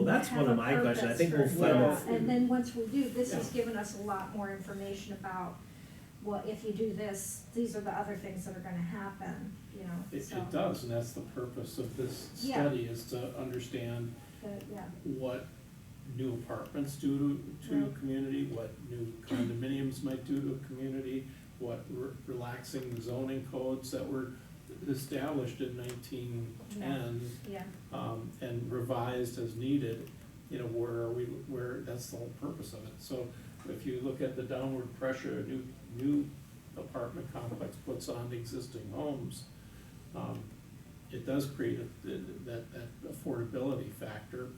Well, that's have one of a my questions. I purpose think for we'll it. find Yeah, out. and then once we do, this has Yeah. given us a lot more information about, well, if you do this, these are the other things that are gonna happen, you know, It so. does, and that's the purpose of this Yeah. study, is to understand Yeah, what new apartments do to a Right. community, what new condominiums might do to a community, what relaxing the zoning codes that were established in 1910, yeah, and revised as needed, you know, where that's the whole purpose of it. So if you look at the downward pressure a new apartment complex puts on existing homes, it does create that affordability factor.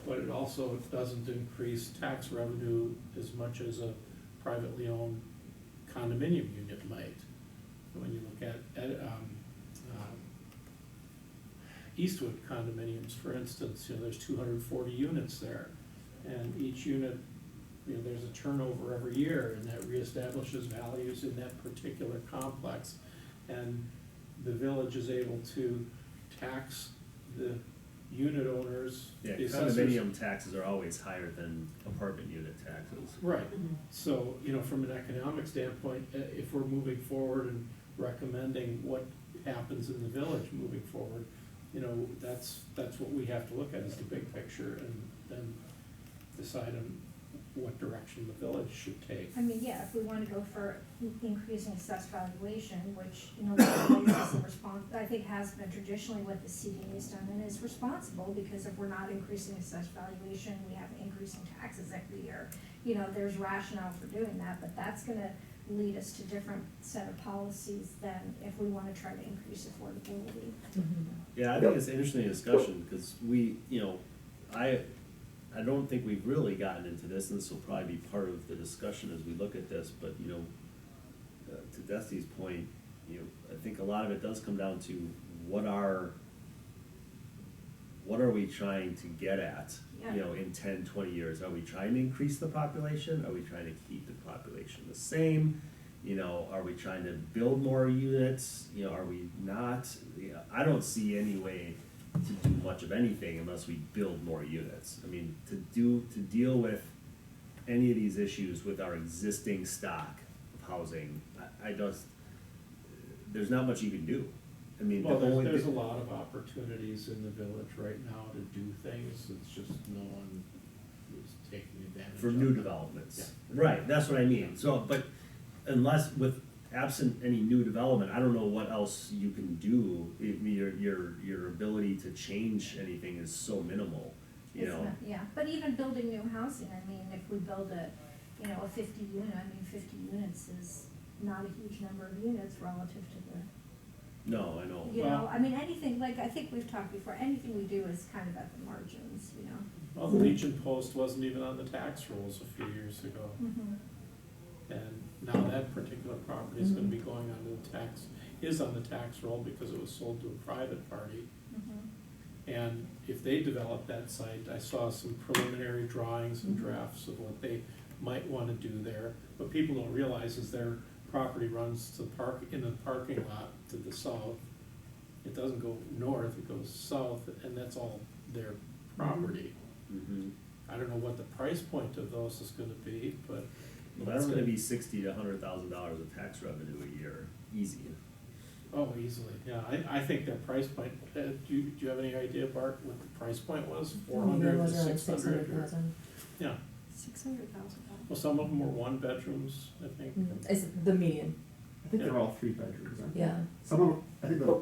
But it also doesn't increase tax revenue as much as a privately owned condominium unit might. When you look at Eastwood condominiums, for instance, you know, there's 240 units there, and each unit, you know, there's a turnover every year, and that reestablishes values in that particular complex, and the village is able to tax the unit owners. Yeah, the assessors. condominium taxes are always higher than apartment unit taxes. Right, so, you know, from an economic standpoint, if we're moving forward and recommending what happens in the village moving forward, you know, that's what we have to look at, is the big picture, and then decide on what direction the village should take. I mean, yeah, if we wanna go for increasing assessed valuation, which, you know, is the I think has been traditionally what the CDA has done, and is responsible, because if we're not increasing assessed valuation, we have increasing taxes every year. You know, there's rationale for doing that, but that's gonna lead us to different set of policies than if we wanna try to increase affordability. Yeah, I think it's an interesting discussion, because we, you know, I don't think we've really gotten into this, and this will probably be part of the discussion as we look at this, but, you know, to Dusty's point, you know, I think a lot of it does come down to what are we trying to get at, you know, in 10, 20 years? Are we trying to increase the population? Are we trying to keep the population the same? You know, are we trying to build more units? You know, are we not? You know, I don't see any way to do much of anything unless we build more units. I mean, to deal with any of these issues with our existing stock of housing, I just, there's not much you can do. I mean, Well, there's a lot of opportunities in the village right now to do things, it's just no one is taking advantage of for them. new developments. Yeah. Right, that's what I mean. So, but unless, absent any new development, I don't know what else you can do. I mean, your ability to change anything is so minimal, you It's know? not- Yeah, but even building new housing, I mean, if we build a 50 unit, I mean, 50 units is not a huge number of units relative to No, I know. the, you know, I mean, anything, like, I think we've talked before, anything we do is kind of at the margins, you know? Well, the Legion Post wasn't even on the tax rolls a few years ago. Mm-hmm. And now that particular property is gonna be going on the tax roll because it was sold to a private party. Mm-hmm. And if they develop that site, I saw some preliminary drawings and drafts of what they might wanna do there. What people don't realize is their property runs to in the parking lot to the south. It doesn't go north, it goes south, and that's all their property. Mm-hmm. I don't know what the price point of those is gonna be, but. Well, that's gonna be $60,000 to $100,000 of tax revenue a year, easy. Oh, easily, yeah, I think their price point, do you have any idea, Bart, what the price point was? 400 to 600? Yeah, 600,000. well, some of them were one bedrooms, I think. It's the median, I think Yeah. they're all 3 bedrooms, aren't they? yeah. Some of them, I think they're,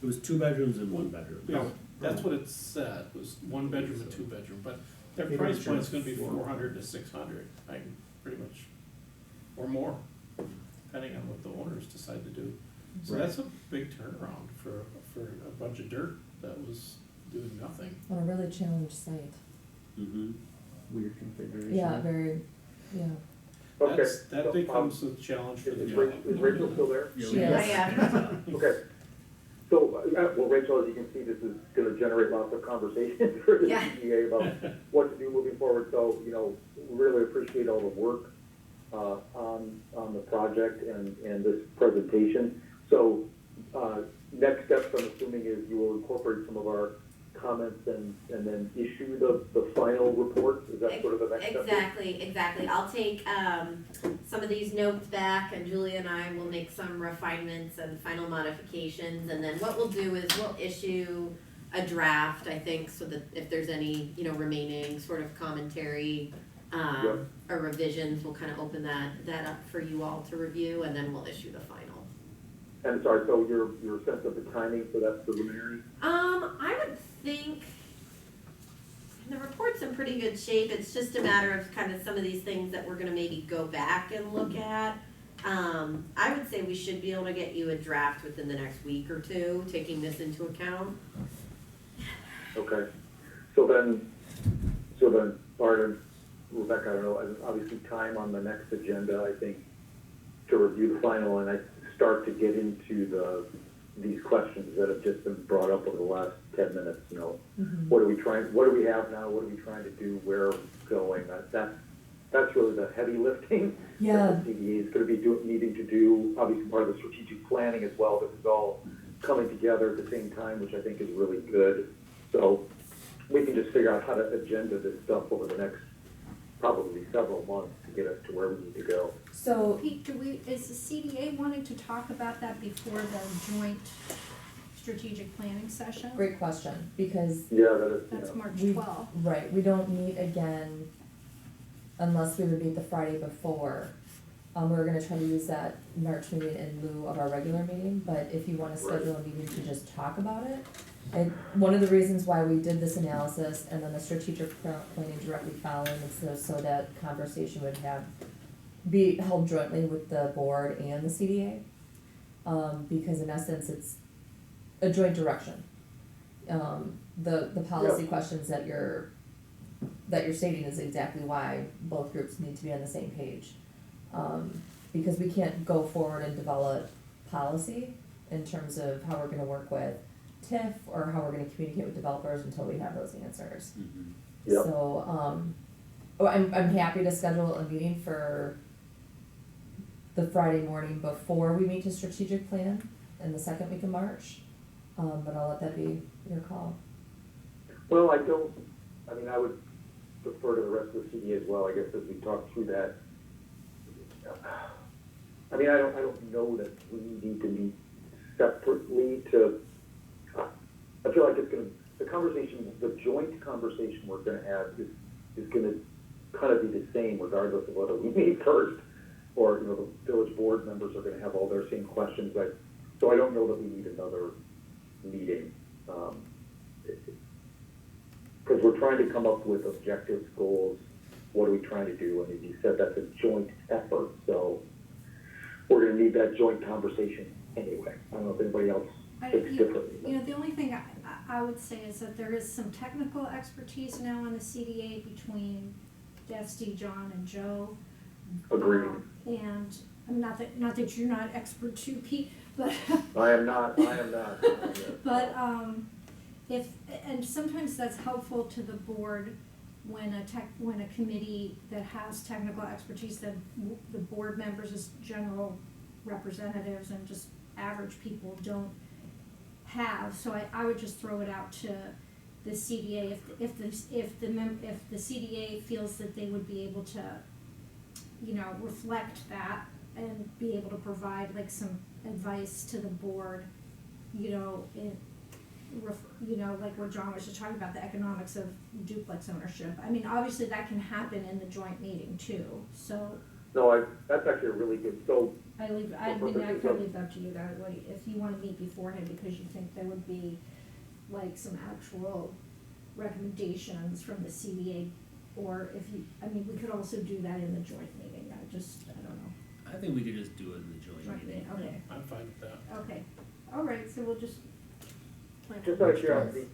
It was 2 bedrooms and 1 bedroom. Yeah, that's what it said, was one bedroom and 2 bedroom, but their Maybe price it's point is just gonna be 4. 400 to 600, I can pretty much, or more, depending on what the owners decide to do. So Right. that's a big turnaround for a bunch of dirt that was doing nothing. On a really challenged site. Mm-hmm. weird configuration. Yeah, very, yeah. Okay. That becomes a challenge for the Is developer. Rachel still there? She is. Yeah. Okay. So, well, Rachel, as you can see, this is gonna generate lots of conversation for the Yeah. CDA about what to do moving forward. So, you know, really appreciate all the work, on the project and this presentation. So, next steps, I'm assuming, is you will incorporate some of our comments and then issue the final report? Is that sort of the next step? Exactly. I'll take, some of these notes back, and Julia and I will make some refinements and final modifications, and then what we'll do is we'll issue a draft, I think, so that if there's any, remaining sort of commentary, Yep. or revisions, we'll kind of open that up for you all to review, and then we'll issue the final. And sorry, so your sense of the timing for that preliminary? I would think the report's in pretty good shape. It's just a matter of kind of some of these things that we're gonna maybe go back and look at. I would say we should be able to get you a draft within the next week or two, taking this into account. Okay. So then, Bart and Rebecca, I don't know, obviously time on the next agenda, I think, to review the final, and I start to get into these questions that have just been brought up over the last 10 minutes, Mm-hmm. What do we have now, what are we trying to do, where are we going? That's really the heavy lifting. Yeah. That the CDA is gonna be needing to do, obviously part of the strategic planning as well. This is all coming together at the same time, which I think is really good. So we can just figure out how to agenda this stuff over the next probably several months to get us to where we need to go. So, Pete, is the CDA wanting to talk about that before the joint strategic planning session? great question, because, Yeah, that is, That's March we, 12th. right, we don't meet again unless we would meet the Friday before. We're gonna try to use that March meeting in lieu of our regular meeting, but if you wanna schedule a meeting to just talk about it, and one of the reasons why we did this analysis and then the strategic planning directly following is so that conversation would be held jointly with the board and the CDA. Because in essence, it's a joint direction. The policy questions that you're stating is exactly why both groups need to be on the same page. Because we can't go forward and develop policy in terms of how we're gonna work with TIF or how we're gonna communicate with developers until we have those answers. Yep. So, I'm happy to schedule a meeting for the Friday morning before we meet to strategic plan in the second week of March. But I'll let that be your call. well, I would defer to the rest of the CDA as well, I guess, as we talk through that. I don't know that we need to meet separately I feel like the joint conversation we're gonna have is gonna kind of be the same regardless of whether we meet first or, the village board members are gonna have all their same questions. So I don't know that we need another meeting. Because we're trying to come up with objectives, goals, what are we trying to do? And as you said, that's a joint effort, so we're gonna need that joint conversation anyway. I don't know if anybody else thinks differently. The only thing I would say is that there is some technical expertise now on the CDA between Dusty, John, and Joe. Agreed. And not that you're not expert too, Pete, but I am not. but and sometimes that's helpful to the board when a committee that has technical expertise that the board members as general representatives and just average people don't have. So I would just throw it out to the CDA if the CDA feels that they would be able to, reflect that and be able to provide like some advice to the board, like what John was just talking about, the economics of duplex ownership. I mean, obviously that can happen in the joint meeting too, so. No, that's actually a really good, so. I could leave that up to you guys, if you wanna meet beforehand, because you think there would be like some actual recommendations from the CDA, or we could also do that in the joint meeting, I don't know. I think we could just do it in the joint meeting. Okay, I'm fine with that. okay, all right, so we'll just. plan Just on out of that. curiosity,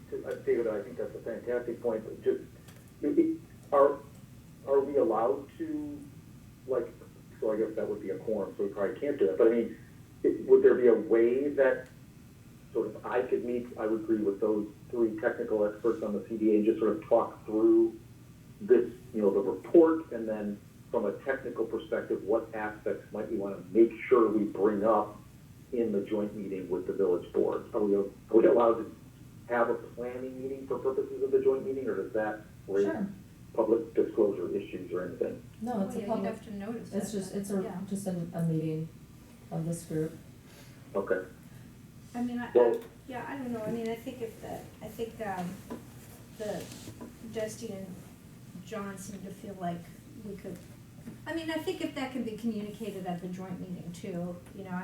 David, I think that's a fantastic point, but just, are we allowed to, so I guess that would be a quorum, so we probably can't do it, but would there be a way that sort of I could meet, I would agree with those three technical experts on the CDA and just sort of talk through this, the report, and then from a technical perspective, what aspects might we want to make sure we bring up in the joint meeting with the village board? Are we allowed to have a planning meeting for purposes of the joint meeting, or does that raise Sure. public disclosure issues or anything? No, it's a Yeah, you'd public, have to notice it's it, just, but, it's a, yeah. just a meeting of this group. Okay, I mean, well, yeah, I don't know, I mean, I think the Dusty and John seem to feel like we could, I mean, I think if that can be communicated at the joint meeting too, you know,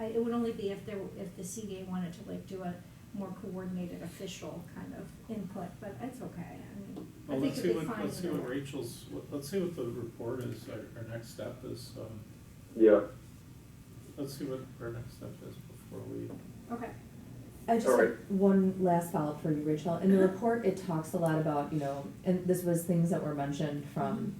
it would only be if the CDA wanted to like do a more coordinated official kind of input, but it's okay, I mean, I Well, think it'd be fine. let's see either what way. let's see what the report is, our next step is, yeah, let's see what our next step is before we. Okay, I just All have right. one last follow-up for you, Rachel. In the report, it talks a lot about, you know, and this was things that were mentioned from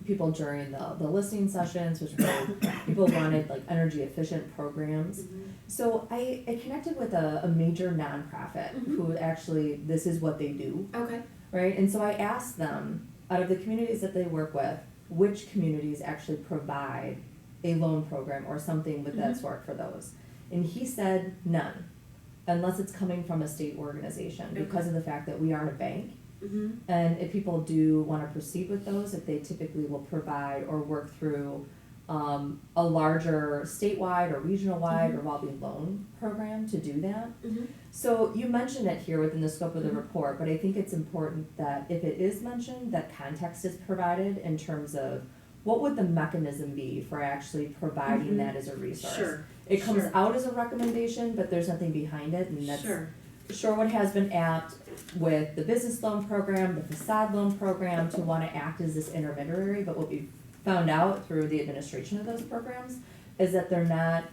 people during the listening sessions, which were, people wanted like energy efficient programs. So I connected with a major nonprofit who actually, this is what they do, Okay. right? And so I asked them, out of the communities that they work with, which communities actually provide a loan program or something with that sort for those? And he said none, unless it's coming from a state organization, because of the fact that we aren't a bank. Mm-hmm. And if people do wanna proceed with those, that they typically will provide or work through a larger statewide or regional-wide revolving loan program to do that. So you mentioned it here within the scope of the report, but I think it's important that if it is mentioned, that context is provided in terms of what would the mechanism be for actually providing that as a resource. Sure. It comes Sure. out as a recommendation, but there's nothing behind it, and that's, Sure. Shorewood has been apt with the business loan program, the facade loan program, to wanna act as this intermediary, but what we found out through the administration of those programs is that they're not,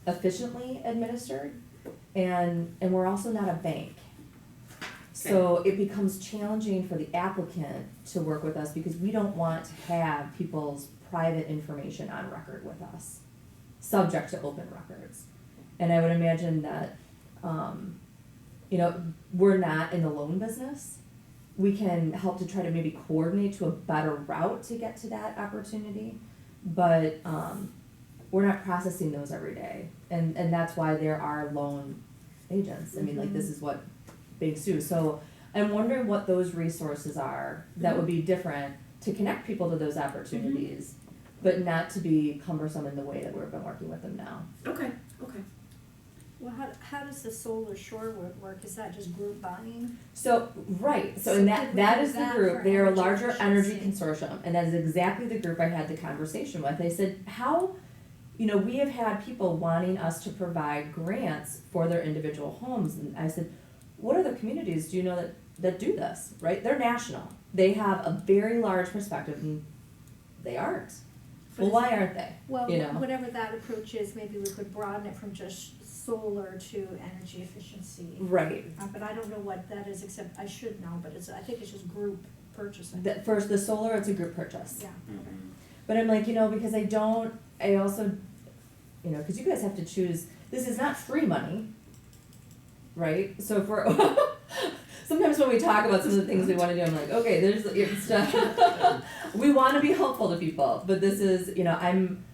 efficiently administered, and we're also not a bank. So it becomes challenging for the applicant to work with us because we don't want to have people's private information on record with us, subject to open records. And I would imagine that, you know, we're not in the loan business. We can help to try to maybe coordinate to a better route to get to that opportunity, but, we're not processing those every day. And that's why there are loan agents. I mean, like, this is what banks do. So I'm wondering what those resources are that would be different to connect people to those opportunities, but not to be cumbersome in the way that we've been working with them now. Okay. Okay. well, how does the solar Shorewood work, is that just group buying? So, right, so So and could we that use is the that group, for they are a energy larger energy efficiency? consortium, and that is exactly the group I had the conversation with. I said, how, you know, we have had people wanting us to provide grants for their individual homes, and I said, what other communities do you know that do this, right? They're national, they have a very large perspective, and they aren't. Well, why aren't they? Well, You know? whatever that approach is, maybe we could broaden it from just solar to energy efficiency. Right, But I don't know what that is, except I should know, but I think it's just group purchasing. first, the solar, it's a group purchase. Yeah, okay. But I'm like, you know, because I also, you know, because you guys have to choose, this is not free money, right? So if we're, sometimes when we talk about some of the things we wanna do, I'm like, okay, there's stuff. We wanna be helpful to people, but this is, you know, I'm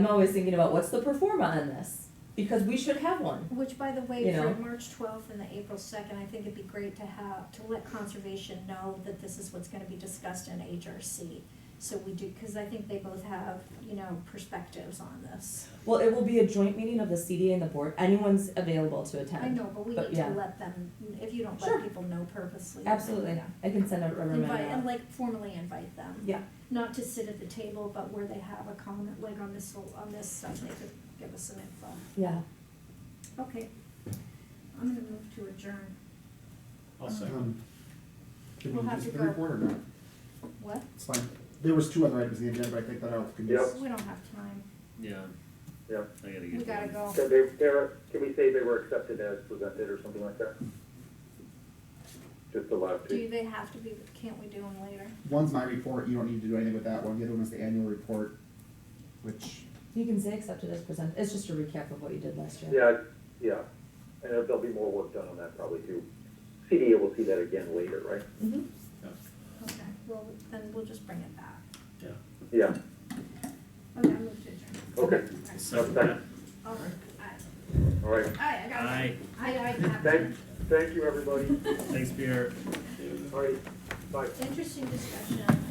always thinking about what's the pro forma on this? Because we should have one. Which, by the way, You for know. March 12th and the April 2nd, I think it'd be great to let conservation know that this is what's gonna be discussed in HRC. So we do, cause I think they both have, you know, perspectives on this. Well, it will be a joint meeting of the CDA and the board, anyone's available to attend. I know, but we But need yeah. to let them, if you don't Sure. let people know purposely. then, Absolutely, yeah. I can send a reminder Invite, out. and like formally invite them. Yeah. Not to sit at the table, but where they have a comment, like on this stuff, they could give us some info. Yeah, Okay, I'm gonna move to adjourn. I'll say. Can We'll we have just to the go. report or not? What? It's fine. There was 2 other items in the agenda, but I think that out. Can we Yep. just- We don't have time. Yeah, yeah. I gotta We get gotta going. go. Can can we say they were accepted as presented or something like that? Just allow Do to. they have to be, can't we do them later? One's my report, you don't need to do anything with that one. The other one is the annual report, which, you can say accepted as presented, it's just a recap of what you did last year. Yeah, yeah, and there'll be more work done on that probably too. CDA will see that again later, right? Mm-hmm. Okay, well, then we'll just bring it back. Yeah. Yeah, Okay, I move to adjourn. okay. Okay. Second that. All right. All right, Aye, I got it. Aye. thank you, everybody. Thanks, Peter. All right, bye. Interesting discussion.